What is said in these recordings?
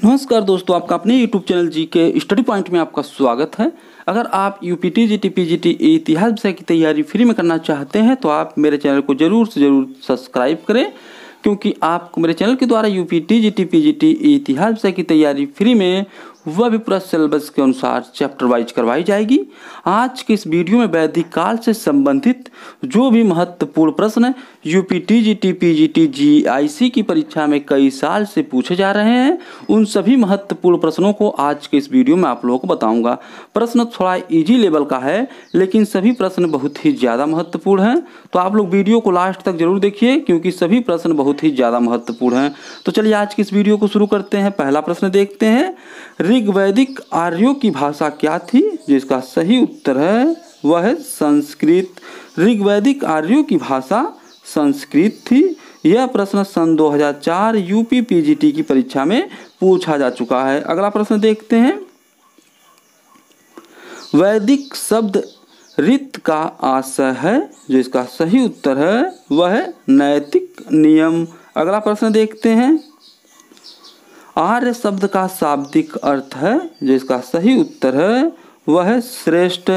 नमस्कार दोस्तों, आपका अपने YouTube चैनल जी के स्टडी पॉइंट में आपका स्वागत है। अगर आप यूपीटी जीटी पीजीटी इतिहास विषय की तैयारी फ्री में करना चाहते हैं तो आप मेरे चैनल को ज़रूर से ज़रूर सब्सक्राइब करें, क्योंकि आपको मेरे चैनल के द्वारा यूपीटी जीटी पीजीटी इतिहास विषय की तैयारी फ्री में वह भी पूरा सिलेबस के अनुसार चैप्टर वाइज करवाई जाएगी। आज के इस वीडियो में वैदिक काल से संबंधित जो भी महत्वपूर्ण प्रश्न यूपीटी जीटी पीजीटी जीआईसी की परीक्षा में कई साल से पूछे जा रहे हैं, उन सभी महत्वपूर्ण प्रश्नों को आज के इस वीडियो में आप लोगों को बताऊंगा। प्रश्न थोड़ा इजी लेवल का है, लेकिन सभी प्रश्न बहुत ही ज़्यादा महत्वपूर्ण हैं, तो आप लोग वीडियो को लास्ट तक जरूर देखिए, क्योंकि सभी प्रश्न बहुत ही ज़्यादा महत्वपूर्ण हैं। तो चलिए आज की इस वीडियो को शुरू करते हैं। पहला प्रश्न देखते हैं, ऋग्वैदिक आर्यों की भाषा क्या थी? जिसका सही उत्तर है वह है संस्कृत। ऋग्वैदिक आर्यों की भाषा संस्कृत थी। यह प्रश्न सन 2004 यूपी पीजीटी की परीक्षा में पूछा जा चुका है। अगला प्रश्न देखते हैं, वैदिक शब्द रीत का आशय है। जिसका सही उत्तर है वह है नैतिक नियम। अगला प्रश्न देखते हैं, आर्य शब्द का शाब्दिक अर्थ है। जिसका सही उत्तर है वह है श्रेष्ठ।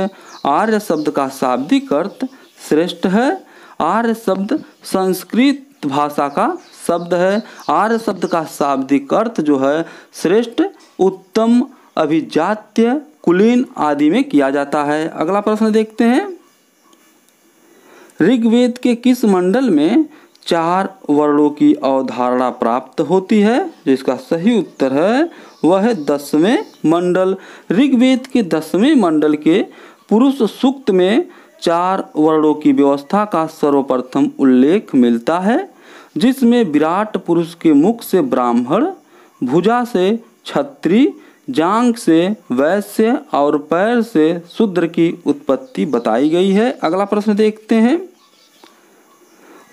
आर्य शब्द का शाब्दिक अर्थ श्रेष्ठ है। आर्य शब्द संस्कृत भाषा का शब्द है। आर्य शब्द का शाब्दिक अर्थ जो है श्रेष्ठ, उत्तम, अभिजात्य, कुलीन आदि में किया जाता है। अगला प्रश्न देखते हैं, ऋग्वेद के किस मंडल में 4 वर्णों की अवधारणा प्राप्त होती है? जिसका सही उत्तर है वह है 10वें मंडल। ऋग्वेद के 10वें मंडल के पुरुष सूक्त में 4 वर्णों की व्यवस्था का सर्वप्रथम उल्लेख मिलता है, जिसमें विराट पुरुष के मुख से ब्राह्मण, भुजा से क्षत्रिय, जांघ से वैश्य और पैर से शूद्र की उत्पत्ति बताई गई है। अगला प्रश्न देखते हैं,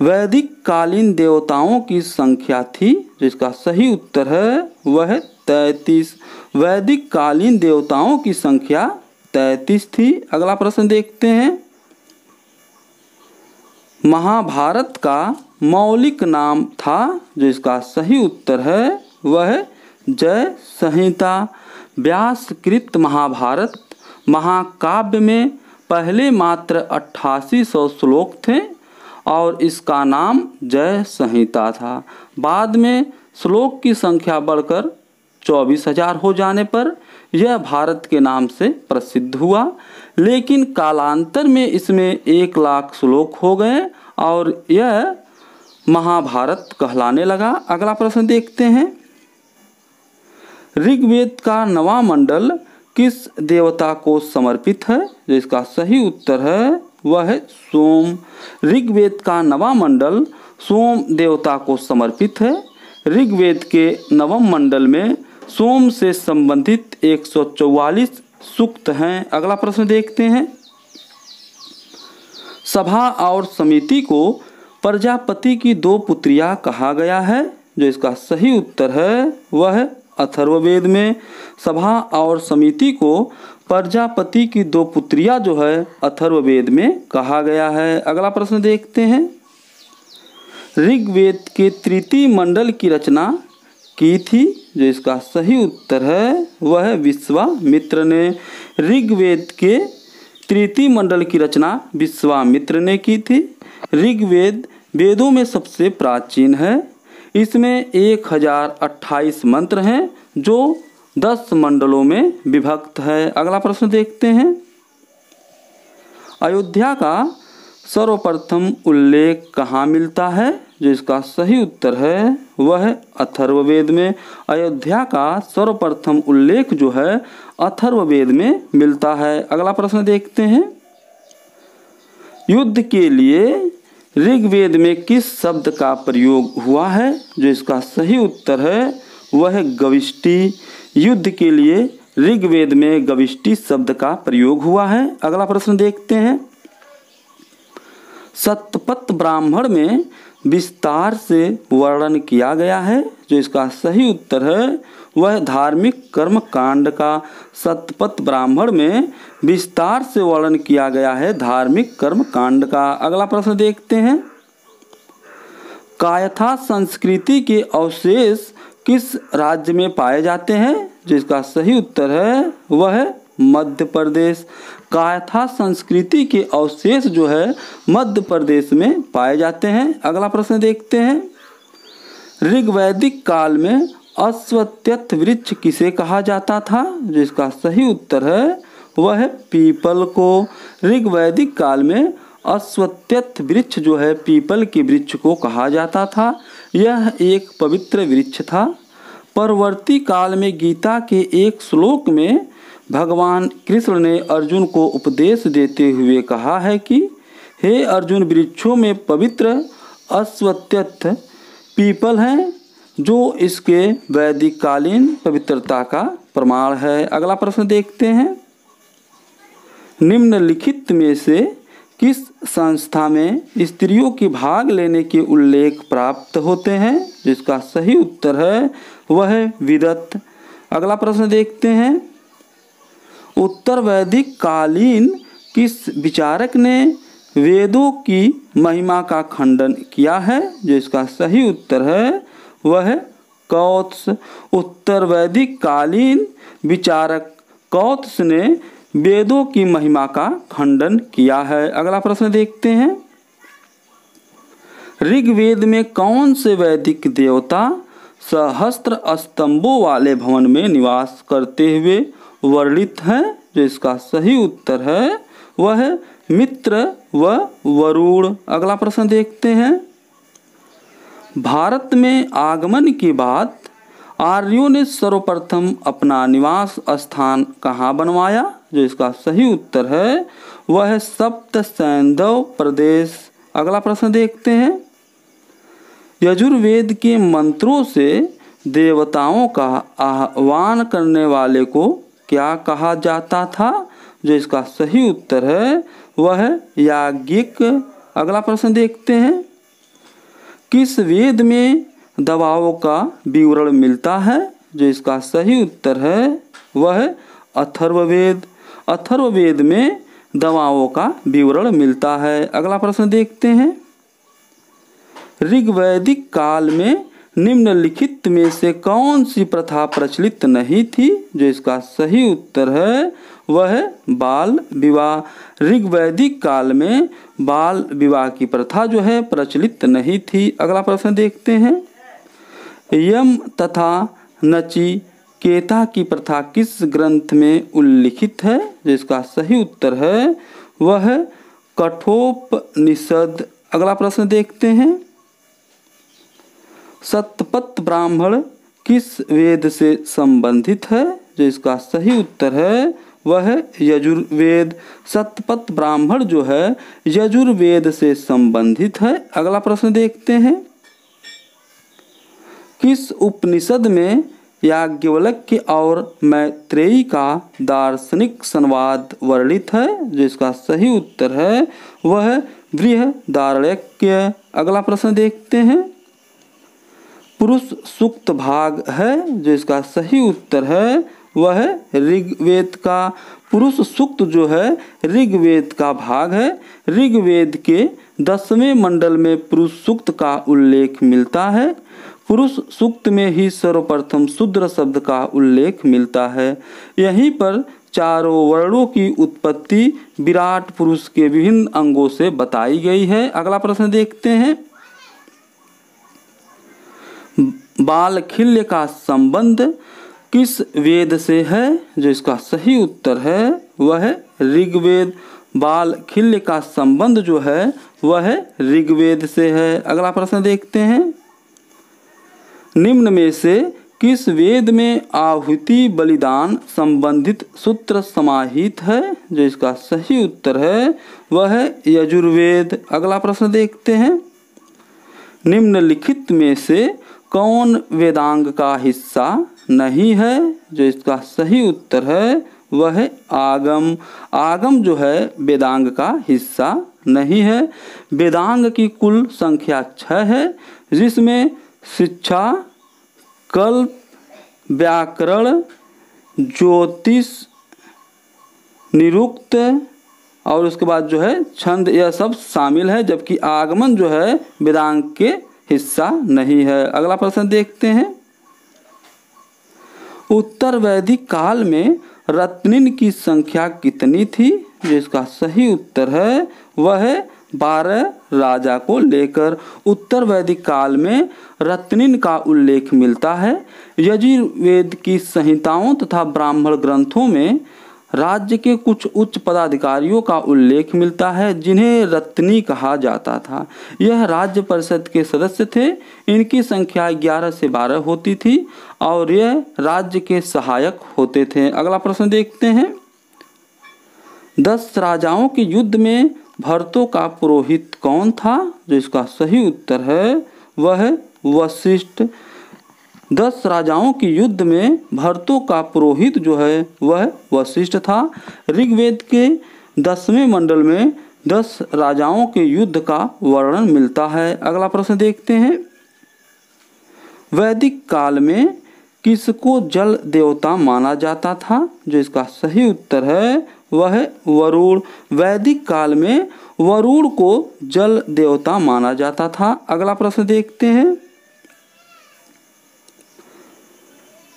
वैदिक कालीन देवताओं की संख्या थी। जिसका सही उत्तर है वह 33। वैदिक कालीन देवताओं की संख्या 33 थी। अगला प्रश्न देखते हैं, महाभारत का मौलिक नाम था। जिसका सही उत्तर है वह जय संहिता। व्यासकृत महाभारत महाकाव्य में पहले मात्र 8800 श्लोक थे और इसका नाम जय संहिता था। बाद में श्लोक की संख्या बढ़कर 24,000 हो जाने पर यह भारत के नाम से प्रसिद्ध हुआ, लेकिन कालांतर में इसमें 1 लाख श्लोक हो गए और यह महाभारत कहलाने लगा। अगला प्रश्न देखते हैं, ऋग्वेद का 9वां मंडल किस देवता को समर्पित है? जिसका सही उत्तर है वह है सोम। ऋग्वेद का 9वां मंडल सोम देवता को समर्पित है। ऋग्वेद के 9वें मंडल में सोम से संबंधित 144 सूक्त हैं। अगला प्रश्न देखते हैं, सभा और समिति को प्रजापति की 2 पुत्रियां कहा गया है। जो इसका सही उत्तर है वह है अथर्ववेद में। सभा और समिति को प्रजापति की 2 पुत्रियां जो है अथर्ववेद में कहा गया है। अगला प्रश्न देखते हैं, ऋग्वेद के तृतीय मंडल की रचना की थी। जो इसका सही उत्तर है वह विश्वामित्र ने। ऋग्वेद के तृतीय मंडल की रचना विश्वामित्र ने की थी। ऋग्वेद वेदों में सबसे प्राचीन है। इसमें 1028 मंत्र हैं जो 10 मंडलों में विभक्त है। अगला प्रश्न देखते हैं, अयोध्या का सर्वप्रथम उल्लेख कहाँ मिलता है? जिसका सही उत्तर है वह अथर्ववेद में। अयोध्या का सर्वप्रथम उल्लेख जो है अथर्ववेद में मिलता है। अगला प्रश्न देखते हैं, युद्ध के लिए ऋग्वेद में किस शब्द का प्रयोग हुआ है? जो इसका सही उत्तर है वह गविष्टि। युद्ध के लिए ऋग्वेद में गविष्टि शब्द का प्रयोग हुआ है। अगला प्रश्न देखते हैं, शतपथ ब्राह्मण में विस्तार से वर्णन किया गया है। जो इसका सही उत्तर है वह धार्मिक कर्म कांड का। शतपथ ब्राह्मण में विस्तार से वर्णन किया गया है धार्मिक कर्म कांड का। अगला प्रश्न देखते हैं, कायथा संस्कृति के अवशेष किस राज्य में पाए जाते हैं? जिसका सही उत्तर है वह है मध्य प्रदेश। कायथा संस्कृति के अवशेष जो है मध्य प्रदेश में पाए जाते हैं। अगला प्रश्न देखते हैं। ऋग्वैदिक काल में अश्वत्थ वृक्ष किसे कहा जाता था? जिसका सही उत्तर है वह है पीपल को। ऋग्वैदिक काल में अश्वत्थ वृक्ष जो है पीपल के वृक्ष को कहा जाता था। यह एक पवित्र वृक्ष था। परवर्ती काल में गीता के एक श्लोक में भगवान कृष्ण ने अर्जुन को उपदेश देते हुए कहा है कि हे अर्जुन, वृक्षों में पवित्र अश्वत्थ पीपल हैं जो इसके वैदिक कालीन पवित्रता का प्रमाण है। अगला प्रश्न देखते हैं। निम्नलिखित में से किस संस्था में स्त्रियों के भाग लेने के उल्लेख प्राप्त होते हैं? जिसका सही उत्तर है वह है विदत। अगला प्रश्न देखते हैं। उत्तर वैदिक कालीन किस विचारक ने वेदों की महिमा का खंडन किया है? जिसका सही उत्तर है वह है कौत्स। उत्तर वैदिक कालीन विचारक कौत्स ने वेदों की महिमा का खंडन किया है। अगला प्रश्न देखते हैं। ऋग्वेद में कौन से वैदिक देवता सहस्त्र स्तंभों वाले भवन में निवास करते हुए वर्णित हैं? जो इसका सही उत्तर है वह है मित्र व वरुण। अगला प्रश्न देखते हैं। भारत में आगमन के बाद आर्यों ने सर्वप्रथम अपना निवास स्थान कहाँ बनवाया? जो इसका सही उत्तर है वह है सप्त सैंधव प्रदेश। अगला प्रश्न देखते हैं। यजुर्वेद के मंत्रों से देवताओं का आह्वान करने वाले को क्या कहा जाता था? जो इसका सही उत्तर है वह है याज्ञिक। अगला प्रश्न देखते हैं। किस वेद में दवाओं का विवरण मिलता है? जो इसका सही उत्तर है वह है अथर्ववेद। अथर्ववेद में दवाओं का विवरण मिलता है। अगला प्रश्न देखते हैं। ऋग्वैदिक काल में निम्नलिखित में से कौन सी प्रथा प्रचलित नहीं थी? जो इसका सही उत्तर है वह है बाल विवाह। ऋग्वैदिक काल में बाल विवाह की प्रथा जो है प्रचलित नहीं थी। अगला प्रश्न देखते हैं। यम तथा नचिकेता की प्रथा किस ग्रंथ में उल्लिखित है? जिसका सही उत्तर है वह है कठोपनिषद। अगला प्रश्न देखते हैं। सतपथ ब्राह्मण किस वेद से संबंधित है? जो इसका सही उत्तर है वह है यजुर्वेद। सतपथ ब्राह्मण जो है यजुर्वेद से संबंधित है। अगला प्रश्न देखते हैं। किस उपनिषद में याज्ञवल्क्य और मैत्रेयी का दार्शनिक संवाद वर्णित है? जिसका सही उत्तर है वह है बृहदारण्यक। अगला प्रश्न देखते हैं। पुरुष सूक्त भाग है? जो इसका सही उत्तर है वह है ऋग्वेद का। पुरुष सूक्त जो है ऋग्वेद का भाग है। ऋग्वेद के 10वें मंडल में पुरुष सूक्त का उल्लेख मिलता है। पुरुष सूक्त में ही सर्वप्रथम शूद्र शब्द का उल्लेख मिलता है। यहीं पर चारों वर्णों की उत्पत्ति विराट पुरुष के विभिन्न अंगों से बताई गई है। अगला प्रश्न देखते हैं। बालखिल्य का संबंध किस वेद से है? जो इसका सही उत्तर है वह है ऋग्वेद। बालखिल्य का संबंध जो है वह है ऋग्वेद से है। अगला प्रश्न देखते हैं। निम्न में से किस वेद में आहुति बलिदान संबंधित सूत्र समाहित है? जो इसका सही उत्तर है वह है यजुर्वेद। अगला प्रश्न देखते हैं। निम्नलिखित में से कौन वेदांग का हिस्सा नहीं है? जो इसका सही उत्तर है वह है आगम। आगम जो है वेदांग का हिस्सा नहीं है। वेदांग की कुल संख्या 6 है, जिसमें शिक्षा, कल्प, व्याकरण, ज्योतिष, निरुक्त और उसके बाद जो है छंद, यह सब शामिल है। जबकि आगमन जो है वेदांग के हिस्सा नहीं है। अगला प्रश्न देखते हैं। उत्तर वैदिक काल में रत्निन की संख्या कितनी थी? जो इसका सही उत्तर है वह है 12 राजा को लेकर। उत्तर वैदिक काल में रत्निन का उल्लेख मिलता है। यजुर्वेद की संहिताओं तथा ब्राह्मण ग्रंथों में राज्य के कुछ उच्च पदाधिकारियों का उल्लेख मिलता है जिन्हें रत्नी कहा जाता था। यह राज्य परिषद के सदस्य थे। इनकी संख्या 11 से 12 होती थी और यह राज्य के सहायक होते थे। अगला प्रश्न देखते हैं। 10 राजाओं के युद्ध में भरतों का पुरोहित कौन था? जो इसका सही उत्तर है वह है वशिष्ठ। 10 राजाओं के युद्ध में भरतों का पुरोहित जो है वह वशिष्ठ था। ऋग्वेद के 10वें मंडल में 10 राजाओं के युद्ध का वर्णन मिलता है। अगला प्रश्न देखते हैं। वैदिक काल में किसको जल देवता माना जाता था? जो इसका सही उत्तर है वह है वरुण। वैदिक काल में वरुण को जल देवता माना जाता था। अगला प्रश्न देखते हैं।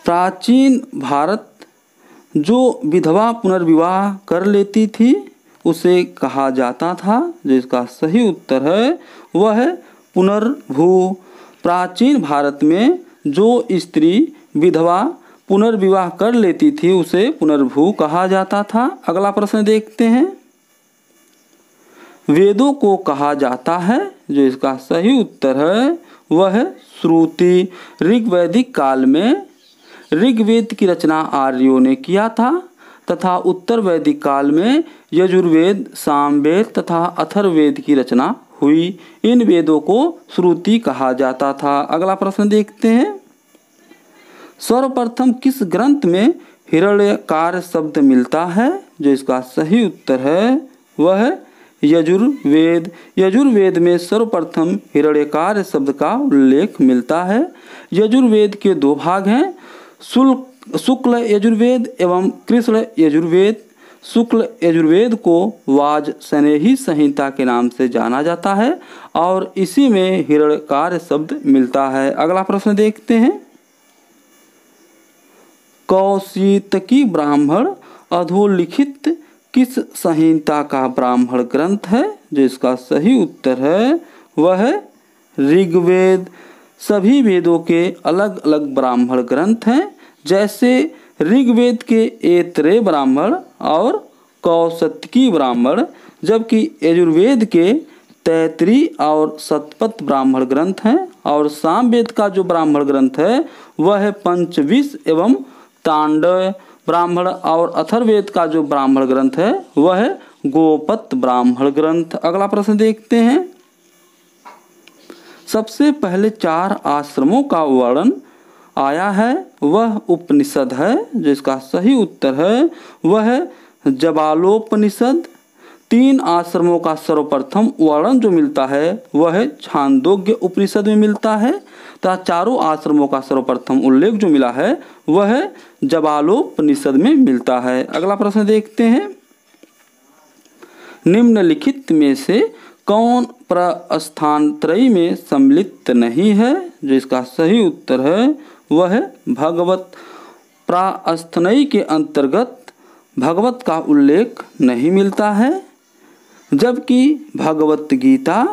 प्राचीन भारत जो विधवा पुनर्विवाह कर लेती थी उसे कहा जाता था। जो इसका सही उत्तर है वह है पुनर्भू। प्राचीन भारत में जो स्त्री विधवा पुनर्विवाह कर लेती थी उसे पुनर्भू कहा जाता था। अगला प्रश्न देखते हैं। वेदों को कहा जाता है? जो इसका सही उत्तर है वह है श्रुति। ऋग्वैदिक काल में ऋग्वेद की रचना आर्यों ने किया था तथा उत्तर वैदिक काल में यजुर्वेद, सामवेद तथा अथर्ववेद की रचना हुई। इन वेदों को श्रुति कहा जाता था। अगला प्रश्न देखते हैं। सर्वप्रथम किस ग्रंथ में हिरण्यकार शब्द मिलता है? जो इसका सही उत्तर है वह है यजुर्वेद। यजुर्वेद में सर्वप्रथम हिरण्यकार शब्द का उल्लेख मिलता है। यजुर्वेद के 2 भाग हैं, शुक्ल यजुर्वेद एवं कृष्ण यजुर्वेद। शुक्ल यजुर्वेद को वाजसनेयी संहिता के नाम से जाना जाता है और इसी में हिरण्यकार शब्द मिलता है। अगला प्रश्न देखते हैं। कौशितकी ब्राह्मण अधोलिखित किस संहिता का ब्राह्मण ग्रंथ है? जो इसका सही उत्तर है वह है ऋग्वेद। सभी वेदों के अलग अलग ब्राह्मण ग्रंथ हैं, जैसे ऋग्वेद के ऐतरेय ब्राह्मण और कौशितकी ब्राह्मण, जबकि यजुर्वेद के तैतरीय और शतपथ ब्राह्मण ग्रंथ हैं और सामवेद का जो ब्राह्मण ग्रंथ है वह है पंचविश एवं तांडव ब्राह्मण और अथर्ववेद का जो ब्राह्मण ग्रंथ है वह है गोपत ब्राह्मण ग्रंथ। अगला प्रश्न देखते हैं। सबसे पहले 4 आश्रमों का वर्णन आया है वह उपनिषद है। जो इसका सही उत्तर है वह है जबालोपनिषद। 3 आश्रमों का सर्वप्रथम वर्णन जो मिलता है वह है छांदोग्य उपनिषद में मिलता है तथा 4 आश्रमों का सर्वप्रथम उल्लेख जो मिला है वह है जबालोपनिषद में मिलता है। अगला प्रश्न देखते हैं। निम्नलिखित में से कौन प्रस्थानत्रयी में सम्मिलित नहीं है? जो इसका सही उत्तर है वह है भगवत। प्रस्थानत्रयी के अंतर्गत भगवत का उल्लेख नहीं मिलता है, जबकि भगवत गीता,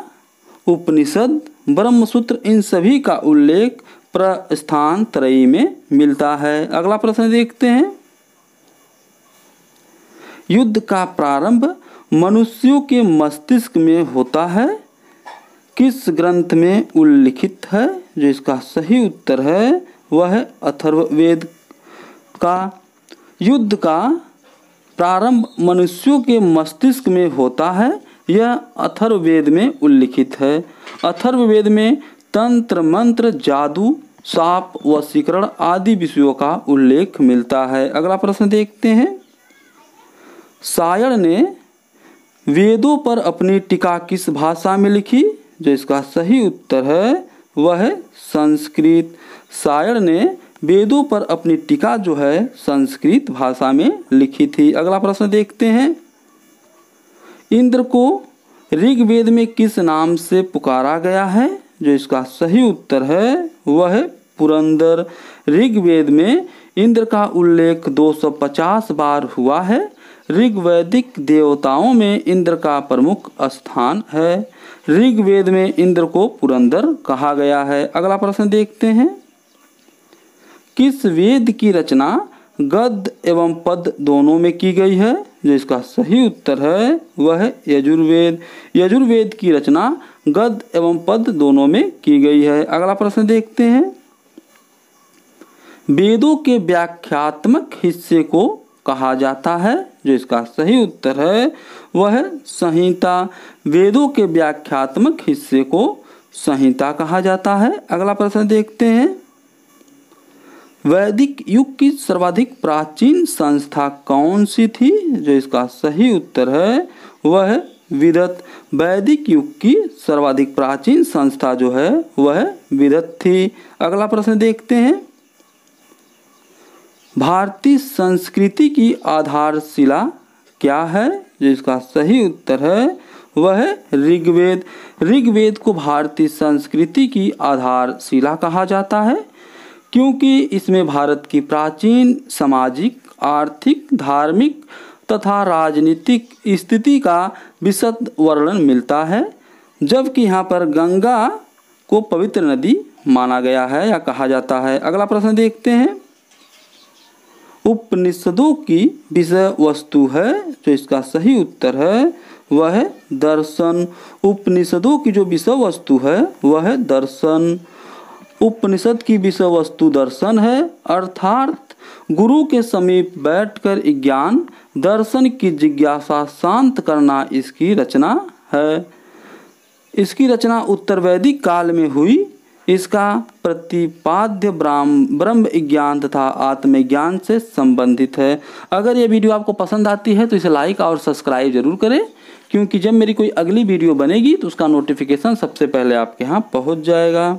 उपनिषद, ब्रह्मसूत्र इन सभी का उल्लेख प्रस्थानत्रयी में मिलता है। अगला प्रश्न देखते हैं। युद्ध का प्रारंभ मनुष्यों के मस्तिष्क में होता है, किस ग्रंथ में उल्लिखित है? जो इसका सही उत्तर है वह है अथर्ववेद का। युद्ध का प्रारंभ मनुष्यों के मस्तिष्क में होता है, यह अथर्ववेद में उल्लिखित है। अथर्ववेद में तंत्र, मंत्र, जादू, शाप, वशीकरण आदि विषयों का उल्लेख मिलता है। अगला प्रश्न देखते हैं। सायण ने वेदों पर अपनी टीका किस भाषा में लिखी? जो इसका सही उत्तर है वह है संस्कृत। सायण ने वेदों पर अपनी टीका जो है संस्कृत भाषा में लिखी थी। अगला प्रश्न देखते हैं। इंद्र को ऋग्वेद में किस नाम से पुकारा गया है? जो इसका सही उत्तर है वह है पुरंदर। ऋग्वेद में इंद्र का उल्लेख 250 बार हुआ है। ऋग्वैदिक देवताओं में इंद्र का प्रमुख स्थान है। ऋग्वेद में इंद्र को पुरंदर कहा गया है। अगला प्रश्न देखते हैं, किस वेद की रचना गद्य एवं पद दोनों में की गई है? जो इसका सही उत्तर है वह है यजुर्वेद। यजुर्वेद की रचना गद्य एवं पद दोनों में की गई है। अगला प्रश्न देखते हैं, वेदों के व्याख्यात्मक हिस्से को कहा जाता है? जो इसका सही उत्तर है वह है संहिता। वेदों के व्याख्यात्मक हिस्से को संहिता कहा जाता है। अगला प्रश्न देखते हैं, वैदिक युग की सर्वाधिक प्राचीन संस्था कौन सी थी? जो इसका सही उत्तर है वह है विदत। वैदिक युग की सर्वाधिक प्राचीन संस्था जो है वह विदत थी। अगला प्रश्न देखते हैं, भारतीय संस्कृति की आधारशिला क्या है? जो इसका सही उत्तर है वह है ऋग्वेद। ऋग्वेद को भारतीय संस्कृति की आधारशिला कहा जाता है क्योंकि इसमें भारत की प्राचीन सामाजिक, आर्थिक, धार्मिक तथा राजनीतिक स्थिति का विशद वर्णन मिलता है, जबकि यहाँ पर गंगा को पवित्र नदी माना गया है या कहा जाता है। अगला प्रश्न देखते हैं, उपनिषदों की विषय वस्तु है? जो इसका सही उत्तर है वह है दर्शन। उपनिषदों की जो विषय वस्तु है वह है दर्शन। उपनिषद की विषय वस्तु दर्शन है, अर्थात गुरु के समीप बैठकर ज्ञान दर्शन की जिज्ञासा शांत करना इसकी रचना है। इसकी रचना उत्तर वैदिक काल में हुई। इसका प्रतिपाद्य ब्रह्म ज्ञान तथा आत्मज्ञान से संबंधित है। अगर ये वीडियो आपको पसंद आती है तो इसे लाइक और सब्सक्राइब जरूर करें, क्योंकि जब मेरी कोई अगली वीडियो बनेगी तो उसका नोटिफिकेशन सबसे पहले आपके यहाँ पहुँच जाएगा।